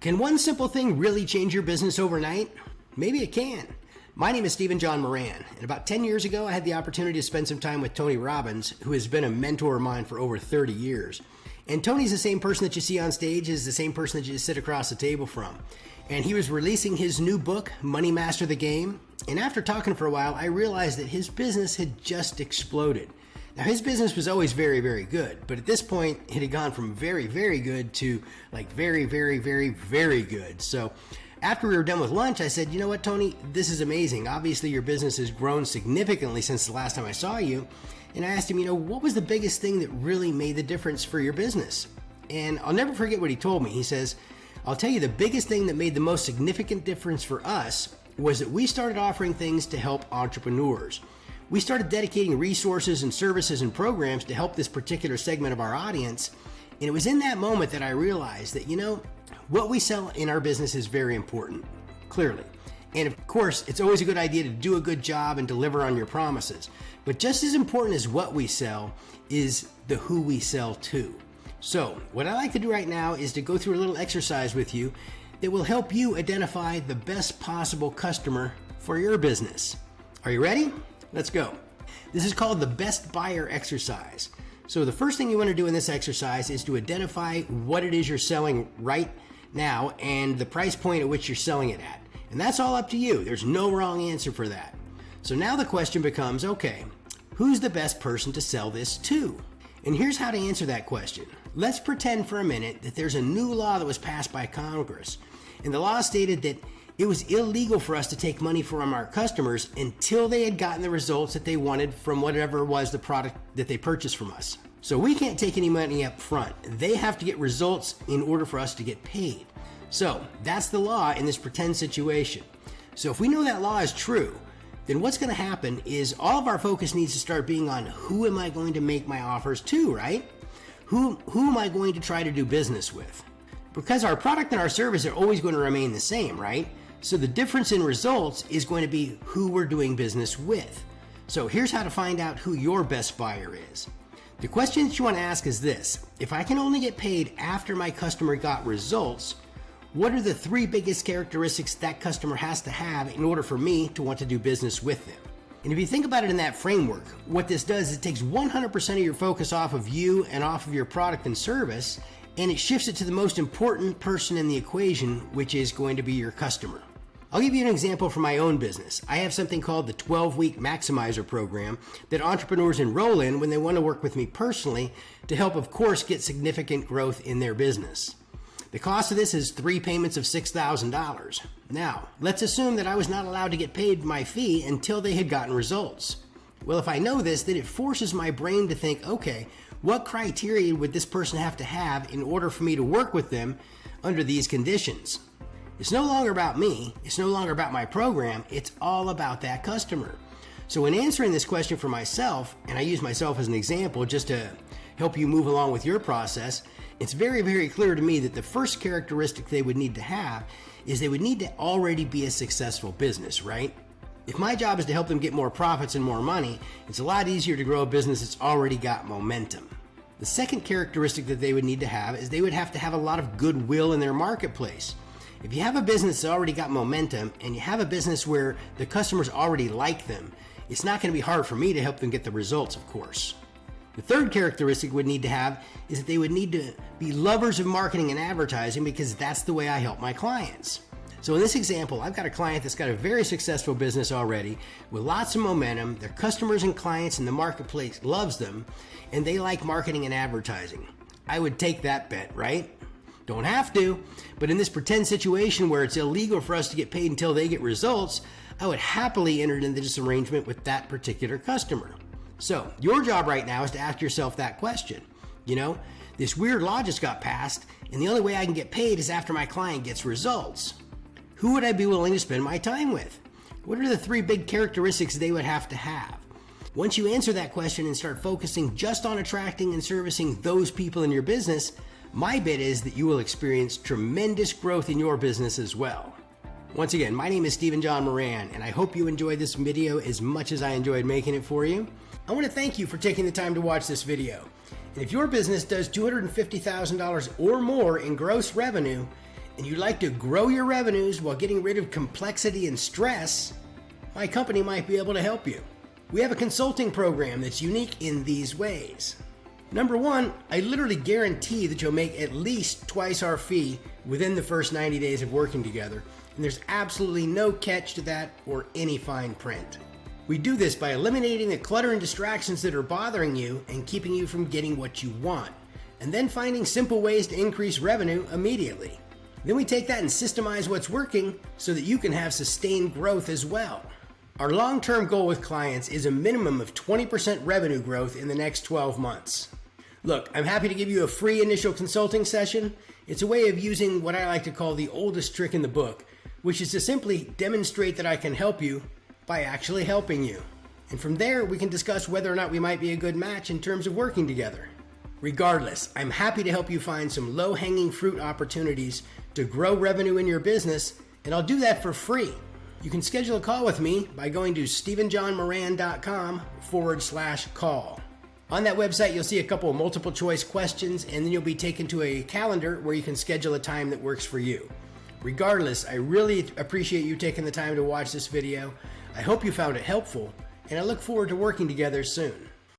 Can one simple thing really change your business overnight? Maybe it can. My name is John Moran, and about 10 years ago, I had the opportunity to spend some time with Tony Robbins, who has been a mentor of mine for over 30 years. And Tony's the same person that you see on stage is the same person that you sit across the table from. And he was releasing his new book, Money Master the Game. And after talking for a while, I realized that his business had just exploded. Now, his business was always very, very good. But at this point, it had gone from very, very good to like very, very, very, very good. So after we were done with lunch, I said, you know what, Tony, this is amazing. Obviously, your business has grown significantly since the last time I saw you. And I asked him, what was the biggest thing that really made the difference for your business? And I'll never forget what he told me. He says, I'll tell you the biggest thing that made the most significant difference for us was that we started offering things to help entrepreneurs. We started dedicating resources and services and programs to help this particular segment of our audience. And it was in that moment that I realized that, what we sell in our business is very important, clearly. And of course, it's always a good idea to do a good job and deliver on your promises. But just as important as what we sell is the who we sell to. So what I like to do right now is to go through a little exercise with you that will help you identify the best possible customer for your business. Are you ready? Let's go. This is called the best buyer exercise. So the first thing you want to do in this exercise is to identify what it is you're selling right now and the price point at which you're selling it at. And that's all up to you. There's no wrong answer for that. So now the question becomes, okay, who's the best person to sell this to? And here's how to answer that question. Let's pretend for a minute that there's a new law that was passed by Congress. And the law stated that it was illegal for us to take money from our customers until they had gotten the results that they wanted from whatever was the product that they purchased from us. So we can't take any money up front. They have to get results in order for us to get paid. So that's the law in this pretend situation. So if we know that law is true, then what's going to happen is all of our focus needs to start being on who am I going to make my offers to, right? Who am I going to try to do business with? Because our product and our service are always going to remain the same, right? So the difference in results is going to be who we're doing business with. So here's how to find out who your best buyer is. The question that you want to ask is this: if I can only get paid after my customer got results, what are the 3 biggest characteristics that customer has to have in order for me to want to do business with them? And if you think about it in that framework, what this does is it takes 100% of your focus off of you and off of your product and service, and it shifts it to the most important person in the equation, which is going to be your customer. I'll give you an example from my own business. I have something called the 12-week Maximizer program that entrepreneurs enroll in when they want to work with me personally to help, of course, get significant growth in their business. The cost of this is 3 payments of $6,000. Now, let's assume that I was not allowed to get paid my fee until they had gotten results. Well, if I know this, then it forces my brain to think, okay, what criteria would this person have to have in order for me to work with them under these conditions? It's no longer about me. It's no longer about my program. It's all about that customer. So in answering this question for myself, and I use myself as an example just to help you move along with your process, it's very, very clear to me that the first characteristic they would need to have is they would need to already be a successful business, right? If my job is to help them get more profits and more money, it's a lot easier to grow a business that's already got momentum. The second characteristic that they would need to have is they would have to have a lot of goodwill in their marketplace. If you have a business that's already got momentum and you have a business where the customers already like them, it's not going to be hard for me to help them get the results, of course. The third characteristic would need to have is that they would need to be lovers of marketing and advertising, because that's the way I help my clients. So in this example, I've got a client that's got a very successful business already with lots of momentum. Their customers and clients in the marketplace loves them, and they like marketing and advertising. I would take that bet, right? Don't have to, but in this pretend situation where it's illegal for us to get paid until they get results, I would happily enter into this arrangement with that particular customer. So your job right now is to ask yourself that question. This weird law just got passed, and the only way I can get paid is after my client gets results. Who would I be willing to spend my time with? What are the 3 big characteristics they would have to have? Once you answer that question and start focusing just on attracting and servicing those people in your business, my bet is that you will experience tremendous growth in your business as well. Once again, my name is John Moran, and I hope you enjoyed this video as much as I enjoyed making it for you. I want to thank you for taking the time to watch this video. And if your business does $250,000 or more in gross revenue, and you'd like to grow your revenues while getting rid of complexity and stress, my company might be able to help you. We have a consulting program that's unique in these ways. Number one, I literally guarantee that you'll make at least twice our fee within the first 90 days of working together, and there's absolutely no catch to that or any fine print. We do this by eliminating the clutter and distractions that are bothering you and keeping you from getting what you want, and then finding simple ways to increase revenue immediately. Then we take that and systemize what's working so that you can have sustained growth as well. Our long-term goal with clients is a minimum of 20% revenue growth in the next 12 months. Look, I'm happy to give you a free initial consulting session. It's a way of using what I like to call the oldest trick in the book, which is to simply demonstrate that I can help you by actually helping you. And from there, we can discuss whether or not we might be a good match in terms of working together. Regardless, I'm happy to help you find some low-hanging fruit opportunities to grow revenue in your business, and I'll do that for free. You can schedule a call with me by going to stephenjohnmoran.com/call. On that website, you'll see a couple of multiple choice questions, and then you'll be taken to a calendar where you can schedule a time that works for you. Regardless, I really appreciate you taking the time to watch this video. I hope you found it helpful, and I look forward to working together soon.